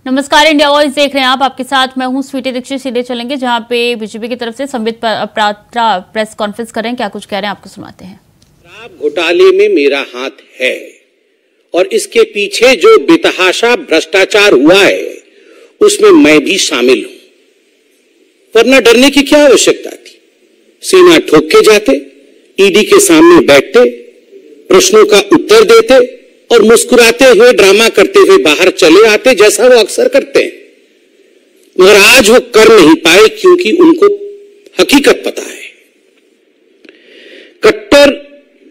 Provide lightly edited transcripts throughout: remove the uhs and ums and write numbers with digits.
नमस्कार, India voice देख रहे हैं आप। आपके साथ मैं हूं स्वीटी दीक्षित। सीधे चलेंगे जहां पे बीजेपी की तरफ से संबित पात्रा प्रेस कॉन्फ्रेंस कर रहे हैं। क्या कुछ कह रहे हैं आपको सुनाते हैं। शराब घोटाले में मेरा हाथ है और इसके पीछे जो बेतहाशा भ्रष्टाचार हुआ है उसमें मैं भी शामिल हूं, वरना डरने की क्या आवश्यकता थी। सीना ठोक के जाते, ईडी के सामने बैठते, प्रश्नों का उत्तर देते और मुस्कुराते हुए ड्रामा करते हुए बाहर चले आते, जैसा वो अक्सर करते हैं। मगर आज वो कर नहीं पाए क्योंकि उनको हकीकत पता है। कट्टर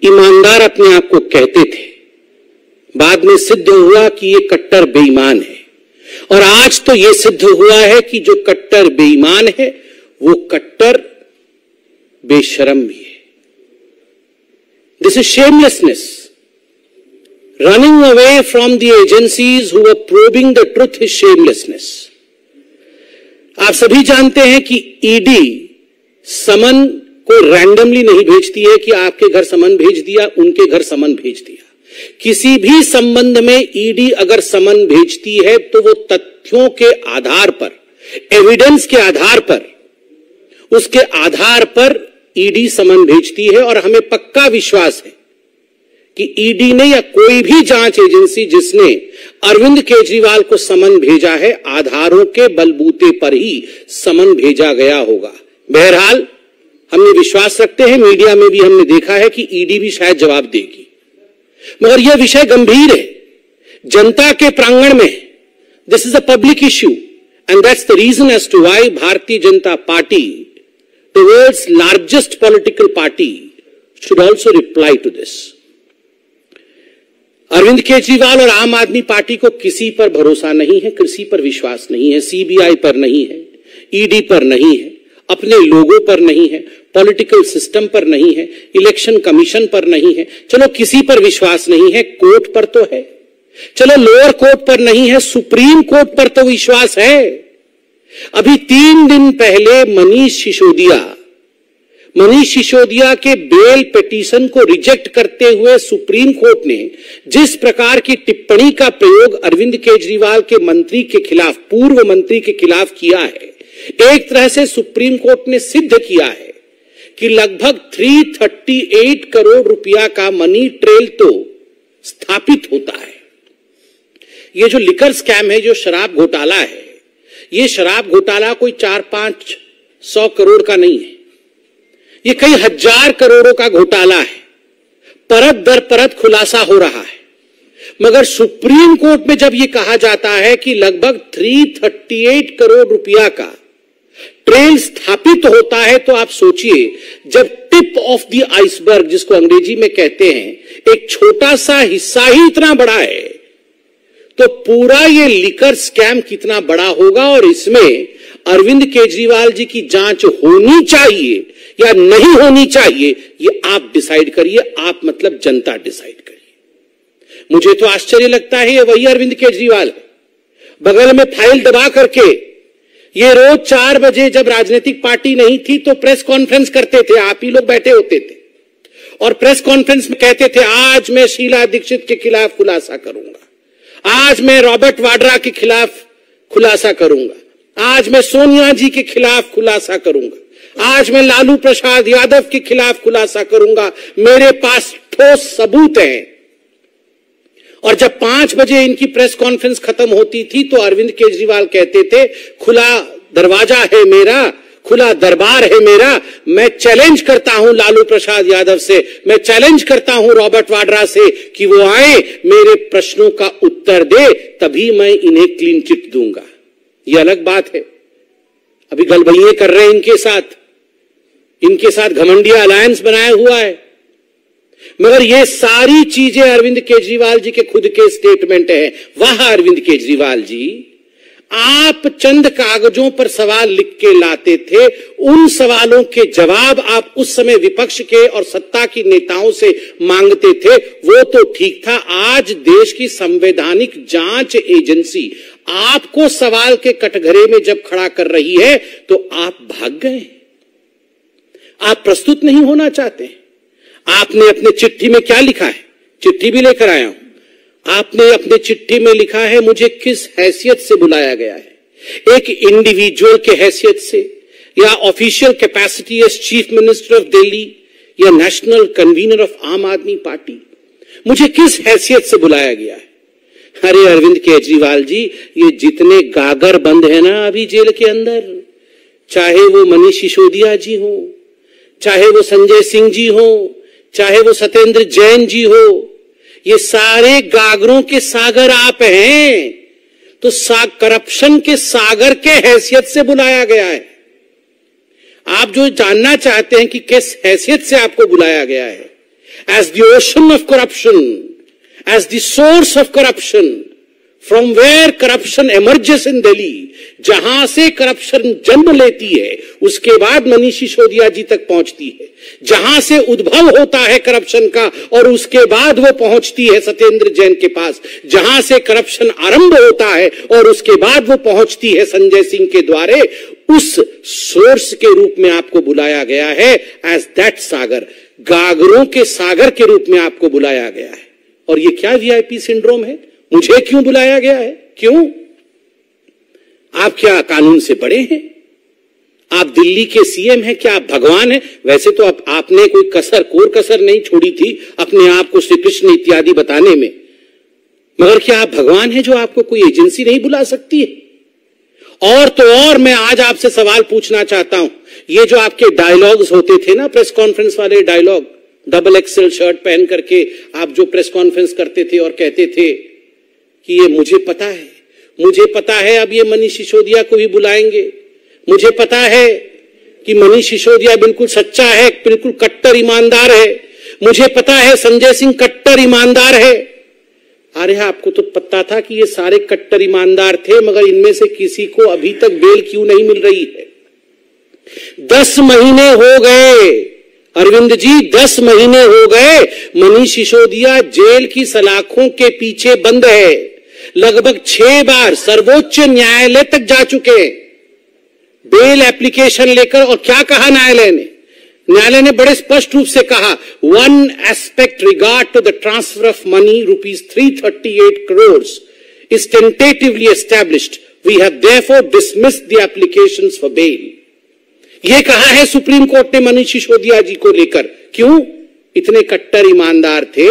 ईमानदार अपने आप को कहते थे, बाद में सिद्ध हुआ कि ये कट्टर बेईमान है, और आज तो ये सिद्ध हुआ है कि जो कट्टर बेईमान है वो कट्टर बेशरम भी है। This is shamelessness. Running away from the agencies who were probing the truth is shamelessness. आप सभी जानते हैं कि ईडी समन को रैंडमली नहीं भेजती है कि आपके घर समन भेज दिया, उनके घर समन भेज दिया। किसी भी संबंध में ईडी अगर समन भेजती है तो वो तथ्यों के आधार पर, एविडेंस के आधार पर, उसके आधार पर ईडी समन भेजती है। और हमें पक्का विश्वास है कि ईडी ने या कोई भी जांच एजेंसी जिसने अरविंद केजरीवाल को समन भेजा है, आधारों के बलबूते पर ही समन भेजा गया होगा। बहरहाल हमने विश्वास रखते हैं, मीडिया में भी हमने देखा है कि ईडी भी शायद जवाब देगी, मगर यह विषय गंभीर है, जनता के प्रांगण में। This is a public issue and that's the reason as to why Bharatiya Janata Party, the world's largest political party, should also reply to this. Arvind Kejriwal और आम आदमी पार्टी को किसी पर भरोसा नहीं है, किसी पर विश्वास नहीं है, सीबीआई पर नहीं है, ईडी पर नहीं है, अपने लोगों पर नहीं है, पॉलिटिकल सिस्टम पर नहीं है, इलेक्शन कमीशन पर नहीं है। चलो किसी पर विश्वास नहीं है, कोर्ट पर तो है। चलो लोअर कोर्ट पर नहीं है, सुप्रीम कोर्ट पर तो विश्वास है। अभी 3 दिन पहले मनीष सिसोदिया के बेल पिटीशन को रिजेक्ट करते हुए सुप्रीम कोर्ट ने जिस प्रकार की टिप्पणी का प्रयोग अरविंद केजरीवाल के मंत्री के खिलाफ, पूर्व मंत्री के खिलाफ किया है, एक तरह से सुप्रीम कोर्ट ने सिद्ध किया है कि लगभग 338 करोड़ रुपया का मनी ट्रेल तो स्थापित होता है। यह जो लिकर स्कैम है, जो शराब घोटाला है, यह शराब घोटाला कोई 400-500 करोड़ का नहीं है, ये कई हजार करोड़ों का घोटाला है। परत दर परत खुलासा हो रहा है। मगर सुप्रीम कोर्ट में जब ये कहा जाता है कि लगभग 338 करोड़ रुपया का ट्रेल स्थापित होता है, तो आप सोचिए, जब टिप ऑफ द आइसबर्ग, जिसको अंग्रेजी में कहते हैं, एक छोटा सा हिस्सा ही इतना बड़ा है, तो पूरा ये लिकर स्कैम कितना बड़ा होगा। और इसमें अरविंद केजरीवाल जी की जांच होनी चाहिए या नहीं होनी चाहिए, ये आप डिसाइड करिए। आप मतलब जनता डिसाइड करिए। मुझे तो आश्चर्य लगता है, ये वही अरविंद केजरीवाल है, बगल में फाइल दबा करके ये रोज 4 बजे, जब राजनीतिक पार्टी नहीं थी तो प्रेस कॉन्फ्रेंस करते थे, आप ही लोग बैठे होते थे और प्रेस कॉन्फ्रेंस में कहते थे, आज मैं शीला दीक्षित के खिलाफ खुलासा करूंगा, आज मैं रॉबर्ट वाड्रा के खिलाफ खुलासा करूंगा, आज मैं सोनिया जी के खिलाफ खुलासा करूंगा, आज मैं लालू प्रसाद यादव के खिलाफ खुलासा करूंगा, मेरे पास ठोस सबूत हैं। और जब 5 बजे इनकी प्रेस कॉन्फ्रेंस खत्म होती थी तो अरविंद केजरीवाल कहते थे, खुला दरवाजा है मेरा, खुला दरबार है मेरा, मैं चैलेंज करता हूं लालू प्रसाद यादव से, मैं चैलेंज करता हूं रॉबर्ट वाड्रा से कि वो आए, मेरे प्रश्नों का उत्तर दे, तभी मैं इन्हें क्लीन चिट दूंगा। ये अलग बात है, अभी गलबलिए कर रहे हैं इनके साथ घमंडिया अलायंस बनाया हुआ है। मगर ये सारी चीजें अरविंद केजरीवाल जी के खुद के स्टेटमेंट है। वाह अरविंद केजरीवाल जी, आप चंद कागजों पर सवाल लिख के लाते थे, उन सवालों के जवाब आप उस समय विपक्ष के और सत्ता की नेताओं से मांगते थे, वो तो ठीक था। आज देश की संवैधानिक जांच एजेंसी आपको सवाल के कटघरे में जब खड़ा कर रही है तो आप भाग गए, आप प्रस्तुत नहीं होना चाहते। आपने अपने चिट्ठी में क्या लिखा है, चिट्ठी भी लेकर आया हूं, आपने अपने चिट्ठी में लिखा है मुझे किस हैसियत से बुलाया गया है, एक इंडिविजुअल के हैसियत से या official capacity as chief minister of Delhi या नेशनल कन्वीनर ऑफ आम आदमी पार्टी, मुझे किस हैसियत से बुलाया गया है? अरे अरविंद केजरीवाल जी, ये जितने गागर बंद है ना अभी जेल के अंदर, चाहे वो मनीष सिसोदिया जी हो, चाहे वो संजय सिंह जी हो, चाहे वो सत्येंद्र जैन जी हो, ये सारे गागरों के सागर आप हैं। तो करप्शन के सागर के हैसियत से बुलाया गया है। आप जो जानना चाहते हैं कि किस हैसियत से आपको बुलाया गया है, as the ocean of corruption, as the source of corruption, from where corruption emerges in Delhi, जहां से करप्शन जन्म लेती है उसके बाद मनीष सिसोदिया जी तक पहुंचती है, जहां से उद्भव होता है करप्शन का और उसके बाद वो पहुंचती है सत्येंद्र जैन के पास, जहां से करप्शन आरंभ होता है और उसके बाद वो पहुंचती है संजय सिंह के द्वारे, उस सोर्स के रूप में आपको बुलाया गया है, एज दैट सागर, गागरों के सागर के रूप में आपको बुलाया गया है। और ये क्या वीआईपी सिंड्रोम है? मुझे क्यों बुलाया गया है? क्यों? आप क्या कानून से बड़े हैं? आप दिल्ली के सीएम हैं? क्या आप भगवान हैं? वैसे तो आपने कोई कोई कसर नहीं छोड़ी थी अपने आप को श्री कृष्ण इत्यादि बताने में, मगर क्या आप भगवान हैं जो आपको कोई एजेंसी नहीं बुला सकती है? और तो और मैं आज आपसे सवाल पूछना चाहता हूं, ये जो आपके डायलॉग्स होते थे ना, प्रेस कॉन्फ्रेंस वाले डायलॉग, डबल एक्सेल शर्ट पहन करके आप जो प्रेस कॉन्फ्रेंस करते थे और कहते थे कि ये मुझे पता है अब ये मनीष सिसोदिया को भी बुलाएंगे, मुझे पता है कि मनीष सिसोदिया बिल्कुल सच्चा है, बिल्कुल कट्टर ईमानदार है, मुझे पता है संजय सिंह कट्टर ईमानदार है। अरे आपको तो पता था कि ये सारे कट्टर ईमानदार थे, मगर इनमें से किसी को अभी तक बेल क्यों नहीं मिल रही है? 10 महीने हो गए अरविंद जी, 10 महीने हो गए मनीष सिसोदिया जेल की सलाखों के पीछे बंद है। लगभग 6 बार सर्वोच्च न्यायालय तक जा चुके हैं बेल एप्लीकेशन लेकर। और क्या कहा न्यायालय ने? न्यायालय ने बड़े स्पष्ट रूप से कहा, one aspect regard to the transfer of money ₹338 crores is tentatively established. We have therefore dismissed the applications for bail. यह कहा है सुप्रीम कोर्ट ने मनीष सिसोदिया जी को लेकर। क्यों? इतने कट्टर ईमानदार थे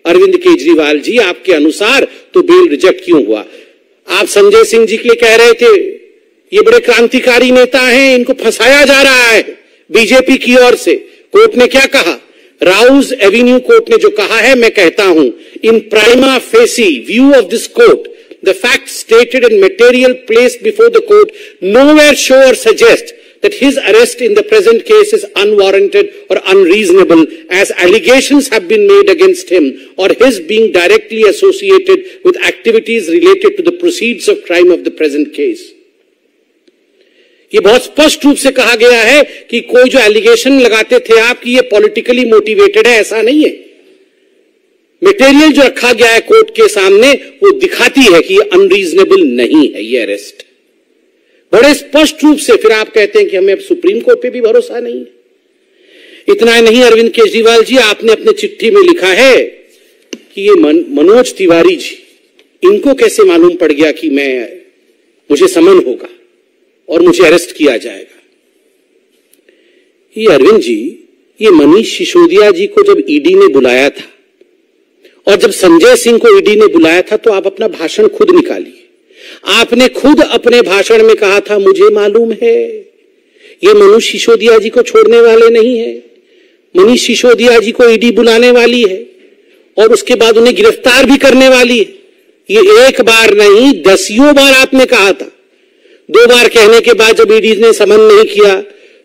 अरविंद केजरीवाल जी आपके अनुसार, तो बेल रिजेक्ट क्यों हुआ? आप संजय सिंह जी के लिए कह रहे थे ये बड़े क्रांतिकारी नेता हैं, इनको फंसाया जा रहा है बीजेपी की ओर से। कोर्ट ने क्या कहा? राउज एवेन्यू कोर्ट ने जो कहा है, मैं कहता हूं, in prima facie view of this court the fact stated in material place before the court nowhere show और suggest that his arrest in the present case is unwarranted or unreasonable, as allegations have been made against him or his being directly associated with activities related to the proceeds of crime of the present case. ये बहुत स्पष्ट रूप से कहा गया है कि कोई जो एलिगेशन लगाते थे आप कि ये पॉलिटिकली मोटिवेटेड है, ऐसा नहीं है। मटेरियल जो रखा गया है कोर्ट के सामने वो दिखाती है कि ये अनरीजनेबल नहीं है ये अरेस्ट, बड़े स्पष्ट रूप से। फिर आप कहते हैं कि हमें अब सुप्रीम कोर्ट पे भी भरोसा नहीं है। इतना नहीं अरविंद केजरीवाल जी, आपने अपने चिट्ठी में लिखा है कि ये मनोज तिवारी जी, इनको कैसे मालूम पड़ गया कि मुझे समन होगा और मुझे अरेस्ट किया जाएगा? ये अरविंद जी, ये मनीष सिसोदिया जी को जब ईडी ने बुलाया था और जब संजय सिंह को ईडी ने बुलाया था, तो आप अपना भाषण खुद निकालिए। आपने खुद अपने भाषण में कहा था, मुझे मालूम है ये मनीष सिसोदिया जी को छोड़ने वाले नहीं है, मनीष सिसोदिया जी को ईडी बुलाने वाली है और उसके बाद उन्हें गिरफ्तार भी करने वाली है। ये एक बार नहीं, 10 बार आपने कहा था। 2 बार कहने के बाद जब ईडी ने समन नहीं किया,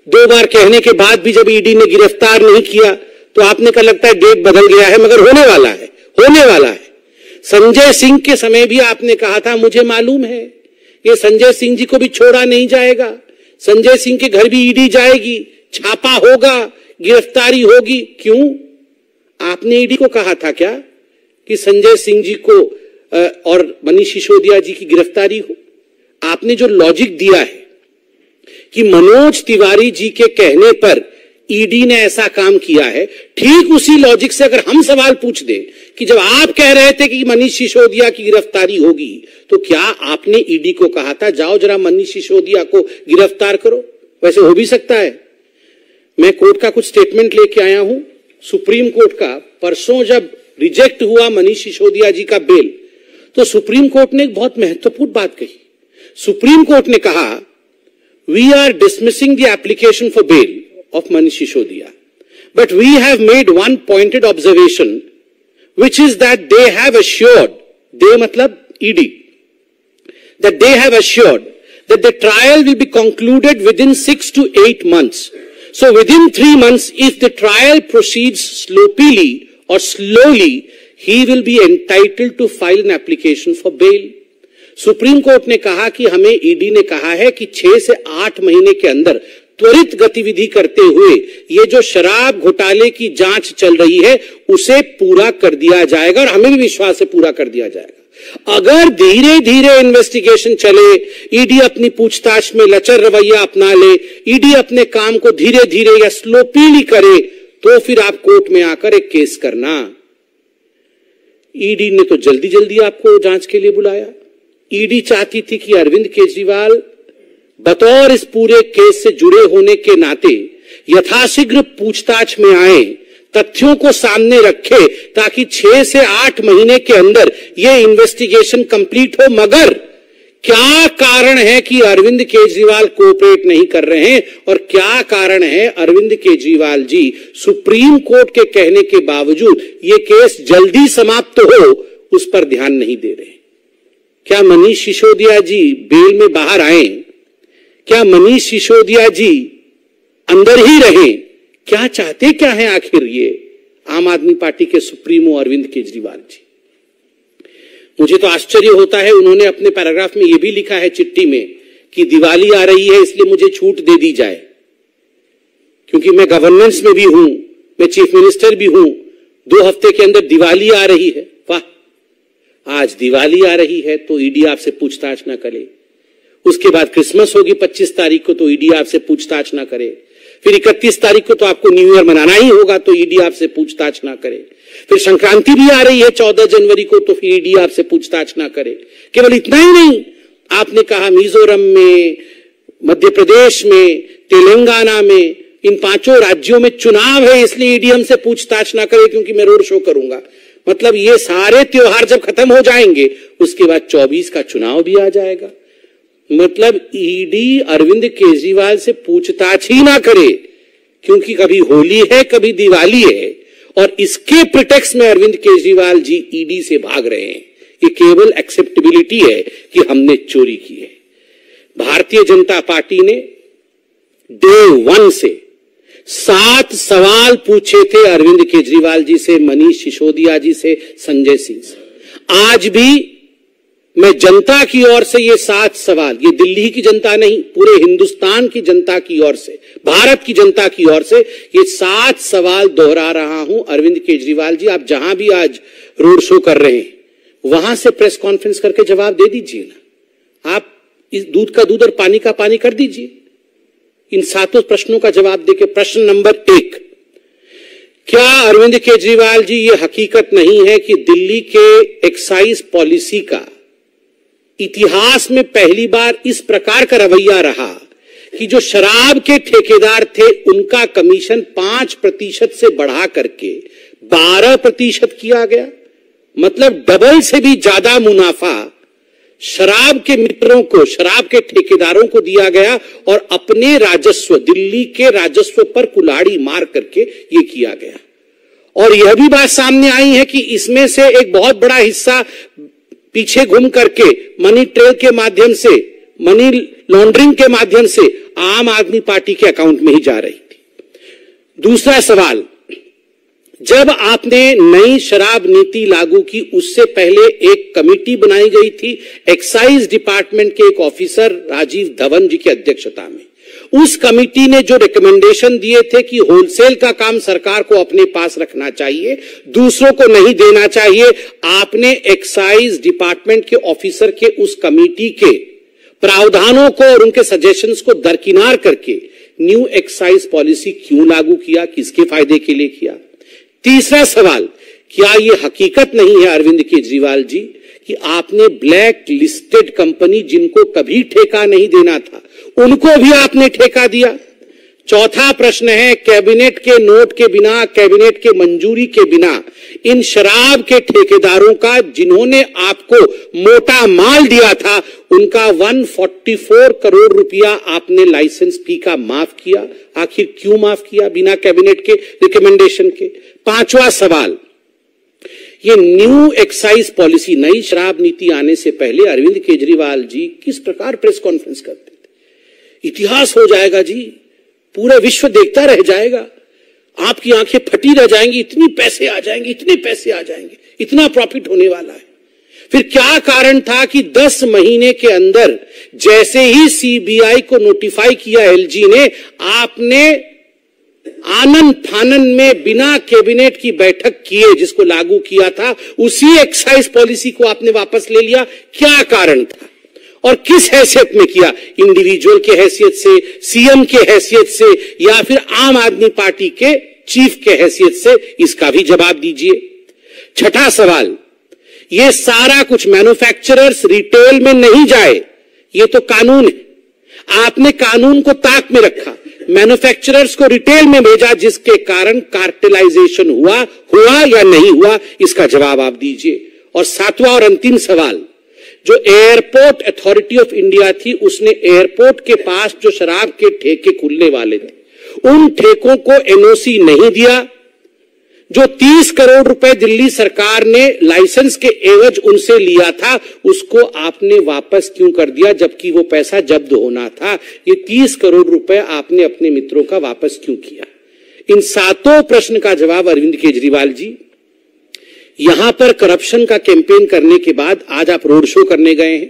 2 बार कहने के बाद भी जब ईडी ने गिरफ्तार नहीं किया, तो आपने कहा लगता है डेट बदल गया है, मगर होने वाला है, होने वाला है। संजय सिंह के समय भी आपने कहा था, मुझे मालूम है ये संजय सिंह जी को भी छोड़ा नहीं जाएगा, संजय सिंह के घर भी ईडी जाएगी, छापा होगा, गिरफ्तारी होगी। क्यों? आपने ईडी को कहा था क्या कि संजय सिंह जी को और मनीष सिसोदिया जी की गिरफ्तारी हो? आपने जो लॉजिक दिया है कि मनोज तिवारी जी के कहने पर ईडी ने ऐसा काम किया है। ठीक उसी लॉजिक से अगर हम सवाल पूछ दें कि जब आप कह रहे थे कि मनीष सिसोदिया की गिरफ्तारी होगी, तो क्या आपने ईडी को कहा था जाओ जरा मनीष सिसोदिया को गिरफ्तार करो? वैसे हो भी सकता है। मैं कोर्ट का कुछ स्टेटमेंट लेके आया हूं, सुप्रीम कोर्ट का। परसों जब रिजेक्ट हुआ मनीष सिसोदिया जी का बेल, तो सुप्रीम कोर्ट ने एक बहुत महत्वपूर्ण बात कही। सुप्रीम कोर्ट ने कहा, we are dismissing the application for bail of Manish Sisodiya, but we have made one pointed observation, which is that they have assured, they matlab ED, that they have assured that the trial will be concluded within 6 to 8 months. So within 3 months, if the trial proceeds sloppily or slowly, he will be entitled to file an application for bail. Supreme Court ने कहा कि हमें ED ने कहा है कि 6 से 8 महीने के अंदर त्वरित गतिविधि करते हुए ये जो शराब घोटाले की जांच चल रही है उसे पूरा कर दिया जाएगा, और हमें भी विश्वास है पूरा कर दिया जाएगा। अगर धीरे धीरे इन्वेस्टिगेशन चले, ईडी अपनी पूछताछ में लचर रवैया अपना ले, ईडी अपने काम को धीरे धीरे या स्लोपीली करे, तो फिर आप कोर्ट में आकर एक केस करना। ईडी ने तो जल्दी जल्दी आपको जांच के लिए बुलाया। ईडी चाहती थी कि अरविंद केजरीवाल बतौर इस पूरे केस से जुड़े होने के नाते यथाशीघ्र पूछताछ में आए, तथ्यों को सामने रखे, ताकि 6 से 8 महीने के अंदर यह इन्वेस्टिगेशन कंप्लीट हो। मगर क्या कारण है कि अरविंद केजरीवाल कोऑपरेट नहीं कर रहे हैं, और क्या कारण है अरविंद केजरीवाल जी सुप्रीम कोर्ट के कहने के बावजूद यह केस जल्दी समाप्त हो उस पर ध्यान नहीं दे रहे? क्या मनीष सिसोदिया जी बेल में बाहर आए? क्या मनीष सिसोदिया जी अंदर ही रहे? क्या चाहते क्या है आखिर ये आम आदमी पार्टी के सुप्रीमो अरविंद केजरीवाल जी? मुझे तो आश्चर्य होता है, उन्होंने अपने पैराग्राफ में यह भी लिखा है चिट्ठी में कि दिवाली आ रही है इसलिए मुझे छूट दे दी जाए, क्योंकि मैं गवर्नेंस में भी हूं, मैं चीफ मिनिस्टर भी हूं, 2 हफ्ते के अंदर दिवाली आ रही है। वाह, आज दिवाली आ रही है तो ईडी आपसे पूछताछ ना करे, उसके बाद क्रिसमस होगी 25 तारीख को तो ईडी आपसे पूछताछ ना करे, फिर 31 तारीख को तो आपको न्यू ईयर मनाना ही होगा तो ईडी आपसे पूछताछ ना करे, फिर संक्रांति भी आ रही है 14 जनवरी को तो फिर ईडी आपसे पूछताछ ना करे। केवल इतना ही नहीं, आपने कहा मिजोरम में, मध्य प्रदेश में, तेलंगाना में, इन 5 राज्यों में चुनाव है इसलिए ईडी हमसे पूछताछ ना करे क्योंकि मैं रोड शो करूंगा। मतलब ये सारे त्योहार जब खत्म हो जाएंगे उसके बाद 24 का चुनाव भी आ जाएगा। मतलब ईडी अरविंद केजरीवाल से पूछताछ ही ना करे, क्योंकि कभी होली है कभी दिवाली है, और इसके प्रिटेक्स्ट में अरविंद केजरीवाल जी ईडी से भाग रहे हैं। ये केवल एक्सेप्टेबिलिटी है कि हमने चोरी की है। भारतीय जनता पार्टी ने डे 1 से 7 सवाल पूछे थे अरविंद केजरीवाल जी से, मनीष सिसोदिया जी से, संजय सिंह से। आज भी मैं जनता की ओर से ये 7 सवाल, ये दिल्ली की जनता नहीं, पूरे हिंदुस्तान की जनता की ओर से, भारत की जनता की ओर से ये 7 सवाल दोहरा रहा हूं। अरविंद केजरीवाल जी, आप जहां भी आज रोड शो कर रहे हैं वहां से प्रेस कॉन्फ्रेंस करके जवाब दे दीजिए ना। आप इस दूध का दूध और पानी का पानी कर दीजिए। इन 7 प्रश्नों का जवाब देके, प्रश्न नंबर 1, क्या अरविंद केजरीवाल जी ये हकीकत नहीं है कि दिल्ली के एक्साइज पॉलिसी का इतिहास में पहली बार इस प्रकार का रवैया रहा कि जो शराब के ठेकेदार थे उनका कमीशन 5% से बढ़ा करके 12% किया गया? मतलब डबल से भी ज्यादा मुनाफा शराब के मित्रों को, शराब के ठेकेदारों को दिया गया, और अपने राजस्व, दिल्ली के राजस्व पर कुल्हाड़ी मार करके ये किया गया। और यह भी बात सामने आई है कि इसमें से एक बहुत बड़ा हिस्सा पीछे घूम करके मनी ट्रेल के माध्यम से, मनी लॉन्ड्रिंग के माध्यम से आम आदमी पार्टी के अकाउंट में ही जा रही थी। दूसरा सवाल, जब आपने नई शराब नीति लागू की उससे पहले एक कमेटी बनाई गई थी एक्साइज डिपार्टमेंट के एक ऑफिसर राजीव धवन जी की अध्यक्षता में। उस कमेटी ने जो रिकमेंडेशन दिए थे कि होलसेल का काम सरकार को अपने पास रखना चाहिए, दूसरों को नहीं देना चाहिए, आपने एक्साइज डिपार्टमेंट के ऑफिसर के उस कमेटी के प्रावधानों को और उनके सजेशंस को दरकिनार करके न्यू एक्साइज पॉलिसी क्यों लागू किया, किसके फायदे के लिए किया। तीसरा सवाल, क्या यह हकीकत नहीं है अरविंद केजरीवाल जी कि आपने ब्लैक लिस्टेड कंपनी जिनको कभी ठेका नहीं देना था उनको भी आपने ठेका दिया। चौथा प्रश्न है, कैबिनेट के नोट के बिना, कैबिनेट के मंजूरी के बिना इन शराब के ठेकेदारों का जिन्होंने आपको मोटा माल दिया था उनका 144 करोड़ रुपया आपने लाइसेंस फी का माफ किया। आखिर क्यों माफ किया बिना कैबिनेट के रिकमेंडेशन के। पांचवा सवाल, ये न्यू एक्साइज पॉलिसी, नई शराब नीति आने से पहले अरविंद केजरीवाल जी किस प्रकार प्रेस कॉन्फ्रेंस करते थे। इतिहास हो जाएगा जी, पूरा विश्व देखता रह जाएगा, आपकी आंखें फटी रह जाएंगी, इतनी पैसे आ जाएंगे, इतने पैसे आ जाएंगे, इतना प्रॉफिट होने वाला है। फिर क्या कारण था कि 10 महीने के अंदर जैसे ही सीबीआई को नोटिफाई किया एलजी ने, आपने आनन फानन में बिना कैबिनेट की बैठक किए जिसको लागू किया था उसी एक्साइज पॉलिसी को आपने वापस ले लिया। क्या कारण था और किस हैसियत में किया, इंडिविजुअल के हैसियत से, सीएम के हैसियत से, या फिर आम आदमी पार्टी के चीफ के हैसियत से, इसका भी जवाब दीजिए। छठा सवाल, ये सारा कुछ मैन्युफैक्चरर्स रिटेल में नहीं जाए, ये तो कानून है, आपने कानून को ताक में रखा, मैन्युफैक्चरर्स को रिटेल में भेजा जिसके कारण कार्टेलाइजेशन हुआ या नहीं हुआ, इसका जवाब आप दीजिए। और सातवां और अंतिम सवाल, जो एयरपोर्ट अथॉरिटी ऑफ इंडिया थी उसने एयरपोर्ट के पास जो शराब के ठेके खुलने वाले थे उन ठेकों को एनओसी नहीं दिया। जो 30 करोड़ रुपए दिल्ली सरकार ने लाइसेंस के एवज उनसे लिया था उसको आपने वापस क्यों कर दिया जबकि वो पैसा जब्त होना था। ये 30 करोड़ रुपए आपने अपने मित्रों का वापस क्यों किया। इन सातों प्रश्न का जवाब अरविंद केजरीवाल जी, यहां पर करप्शन का कैंपेन करने के बाद आज आप रोड शो करने गए हैं,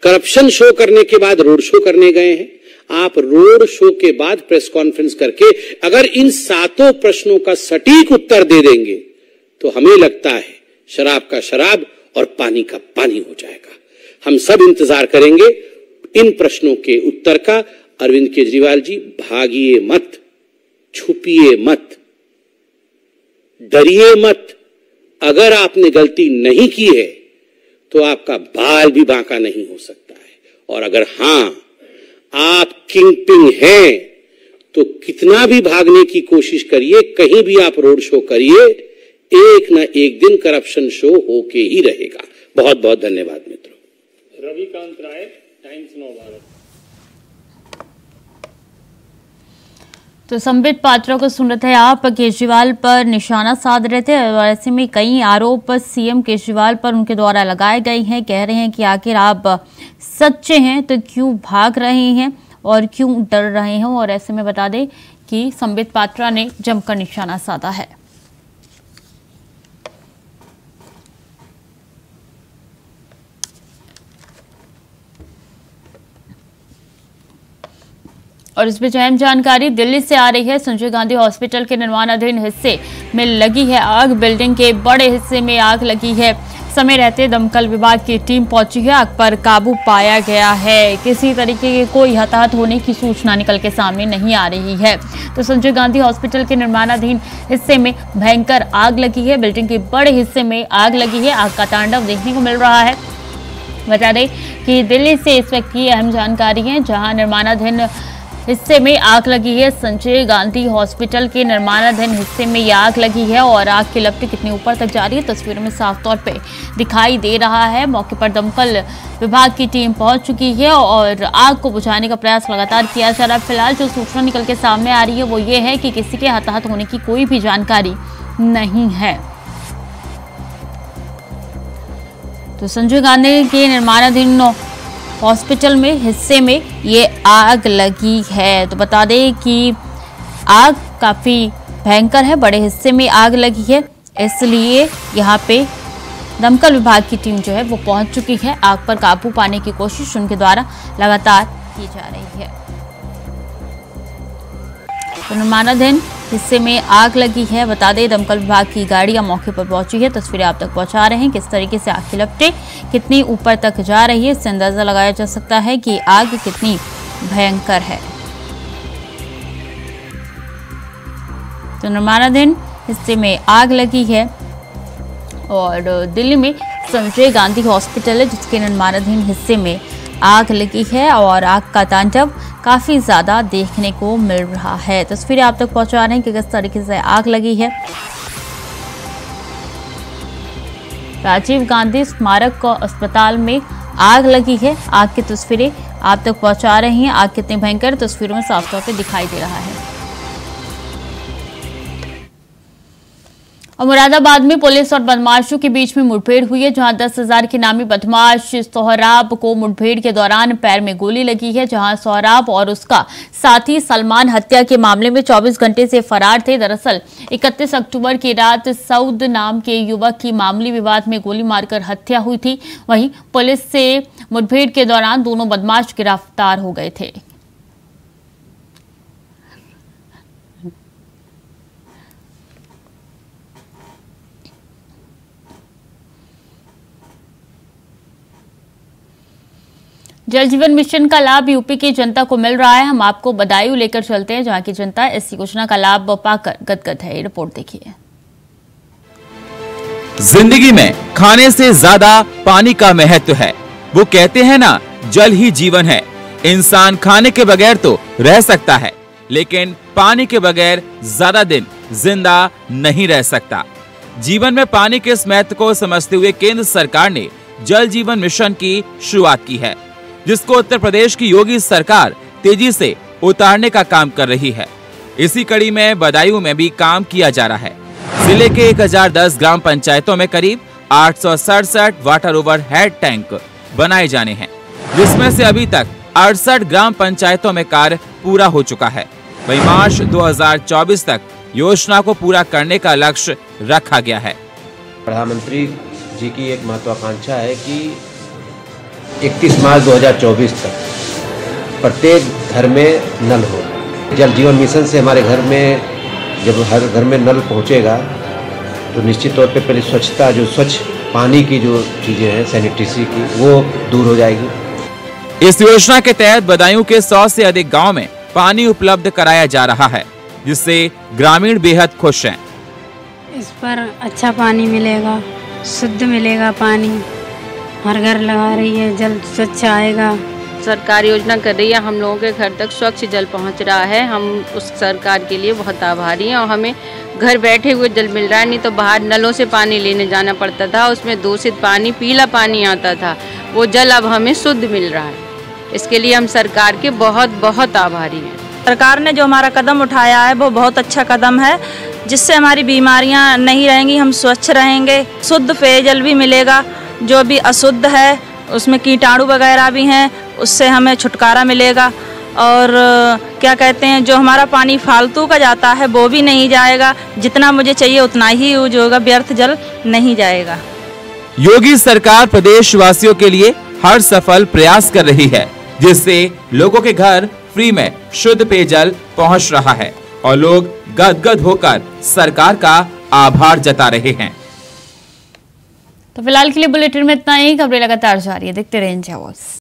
करप्शन शो करने के बाद रोड शो करने गए हैं। आप रोड शो के बाद प्रेस कॉन्फ्रेंस करके अगर इन सातों प्रश्नों का सटीक उत्तर दे देंगे तो हमें लगता है शराब का शराब और पानी का पानी हो जाएगा। हम सब इंतजार करेंगे इन प्रश्नों के उत्तर का। अरविंद केजरीवाल जी, भागिए मत, छुपिए मत, डरिए मत। अगर आपने गलती नहीं की है तो आपका बाल भी बांका नहीं हो सकता है, और अगर हां आप किंग पिंग हैं तो कितना भी भागने की कोशिश करिए, कहीं भी आप रोड शो करिए, एक ना एक दिन करप्शन शो होके ही रहेगा। बहुत बहुत धन्यवाद मित्रों। रविकांत राय, टाइम्स नाउ भारत। तो संबित पात्रा को सुन रहे थे आप, केजरीवाल पर निशाना साध रहे थे और ऐसे में कई आरोप सीएम केजरीवाल पर उनके द्वारा लगाए गए हैं। कह रहे हैं कि आखिर आप सच्चे हैं तो क्यों भाग रहे हैं और क्यों डर रहे हैं। और ऐसे में बता दें कि संबित पात्रा ने जमकर निशाना साधा है। और इस बीच अहम जानकारी दिल्ली से आ रही है। संजय गांधी हॉस्पिटल के निर्माणाधीन हिस्से में लगी है आग, बिल्डिंग के बड़े हिस्से में आग लगी है। समय रहते दमकल विभाग की टीम पहुंची है, आग पर काबू पाया गया है। किसी तरीके के कोई हताहत होने की सूचना निकल के सामने नहीं आ रही है। तो संजय गांधी हॉस्पिटल के निर्माणाधीन हिस्से में भयंकर आग लगी है, बिल्डिंग के बड़े हिस्से में आग लगी है। आग का तांडव देखने को मिल रहा है। बता दें कि दिल्ली से इस वक्त की अहम जानकारी है, जहां निर्माणाधीन हिस्से में आग लगी है। संजय गांधी हॉस्पिटल के निर्माणाधीन हिस्से में यह आग लगी है और आग की लपटें कितनी ऊपर तक जा रही है तस्वीरों में साफ तौर पे दिखाई दे रहा है। मौके पर दमकल विभाग की टीम पहुंच चुकी है और आग को बुझाने का प्रयास लगातार किया जा रहा है। फिलहाल जो सूचना निकल के सामने आ रही है वो ये है कि किसी के हताहत होने की कोई भी जानकारी नहीं है। तो संजय गांधी के निर्माणाधीन हॉस्पिटल में हिस्से में ये आग लगी है। तो बता दें कि आग काफ़ी भयंकर है, बड़े हिस्से में आग लगी है, इसलिए यहाँ पे दमकल विभाग की टीम जो है वो पहुंच चुकी है। आग पर काबू पाने की कोशिश उनके द्वारा लगातार की जा रही है। तो निर्माणाधीन हिस्से में आग लगी है। बता दें दमकल विभाग की गाड़ियां मौके पर पहुंची है, तस्वीरें आप तक पहुंचा रहे हैं। किस तरीके से आग की लपटें कितनी ऊपर तक जा रही है, इससे अंदाजा लगाया जा सकता है कि आग कितनी भयंकर है। तो निर्माणाधीन हिस्से में आग लगी है और दिल्ली में संजय गांधी हॉस्पिटल है जिसके निर्माणाधीन हिस्से में आग लगी है और आग का तांडव काफी ज्यादा देखने को मिल रहा है। तस्वीरें आप तक पहुंचा रहे हैं कि किस तरीके से आग लगी है। राजीव गांधी स्मारक अस्पताल में आग लगी है। आग की तस्वीरें आप तक पहुंचा रहे हैं। आग कितनी भयंकर तस्वीरों में साफ तौर पे दिखाई दे रहा है। और मुरादाबाद में पुलिस और बदमाशों के बीच में मुठभेड़ हुई है, जहां 10,000 के नामी बदमाश सोहराब को मुठभेड़ के दौरान पैर में गोली लगी है। जहां सोहराब और उसका साथी सलमान हत्या के मामले में 24 घंटे से फरार थे। दरअसल 31 अक्टूबर की रात सऊद नाम के युवक की मामूली विवाद में गोली मारकर हत्या हुई थी। वहीं पुलिस से मुठभेड़ के दौरान दोनों बदमाश गिरफ्तार हो गए थे। जल जीवन मिशन का लाभ यूपी की जनता को मिल रहा है। हम आपको बदायूं लेकर चलते हैं, जहां की जनता इस योजना का लाभ पाकर गदगद है। रिपोर्ट देखिए। जिंदगी में खाने से ज्यादा पानी का महत्व है। वो कहते हैं ना, जल ही जीवन है। इंसान खाने के बगैर तो रह सकता है, लेकिन पानी के बगैर ज्यादा दिन जिंदा नहीं रह सकता। जीवन में पानी के इस महत्व को समझते हुए केंद्र सरकार ने जल जीवन मिशन की शुरुआत की है, जिसको उत्तर प्रदेश की योगी सरकार तेजी से उतारने का काम कर रही है। इसी कड़ी में बदायूं में भी काम किया जा रहा है। जिले के 1010 ग्राम पंचायतों में करीब 867 वाटर ओवर हेड टैंक बनाए जाने हैं, जिसमें से अभी तक 68 ग्राम पंचायतों में कार्य पूरा हो चुका है। वहीं मार्च 2024 तक योजना को पूरा करने का लक्ष्य रखा गया है। प्रधानमंत्री जी की एक महत्वाकांक्षा है कि 31 मार्च 2024 तक प्रत्येक घर में नल हो। जल जीवन मिशन से हमारे घर में जब हर घर में नल पहुंचेगा तो निश्चित तौर पे पहले स्वच्छता, जो स्वच्छ पानी की जो चीज़ें हैं सैनिटरी की, वो दूर हो जाएगी। इस योजना के तहत बदायूं के 100 से अधिक गांव में पानी उपलब्ध कराया जा रहा है, जिससे ग्रामीण बेहद खुश हैं। इस पर अच्छा पानी मिलेगा, शुद्ध मिलेगा पानी, हर घर लगा रही है, जल स्वच्छ आएगा। सरकार योजना कर रही है, हम लोगों के घर तक स्वच्छ जल पहुंच रहा है। हम उस सरकार के लिए बहुत आभारी हैं और हमें घर बैठे हुए जल मिल रहा है। नहीं तो बाहर नलों से पानी लेने जाना पड़ता था, उसमें दूषित पानी, पीला पानी आता था। वो जल अब हमें शुद्ध मिल रहा है। इसके लिए हम सरकार के बहुत बहुत आभारी हैं। सरकार ने जो हमारा कदम उठाया है वो बहुत अच्छा कदम है, जिससे हमारी बीमारियां नहीं रहेंगी, हम स्वच्छ रहेंगे, शुद्ध पेयजल भी मिलेगा। जो भी अशुद्ध है उसमें कीटाणु वगैरह भी हैं, उससे हमें छुटकारा मिलेगा। और क्या कहते हैं, जो हमारा पानी फालतू का जाता है वो भी नहीं जाएगा। जितना मुझे चाहिए उतना ही यूज होगा, व्यर्थ जल नहीं जाएगा। योगी सरकार प्रदेश वासियों के लिए हर सफल प्रयास कर रही है, जिससे लोगों के घर फ्री में शुद्ध पेयजल पहुंच रहा है और लोग गदगद होकर सरकार का आभार जता रहे हैं। तो फिलहाल के लिए बुलेटिन में इतना ही। खबरें लगातार जारी है, देखते रहें इंडिया वॉइस।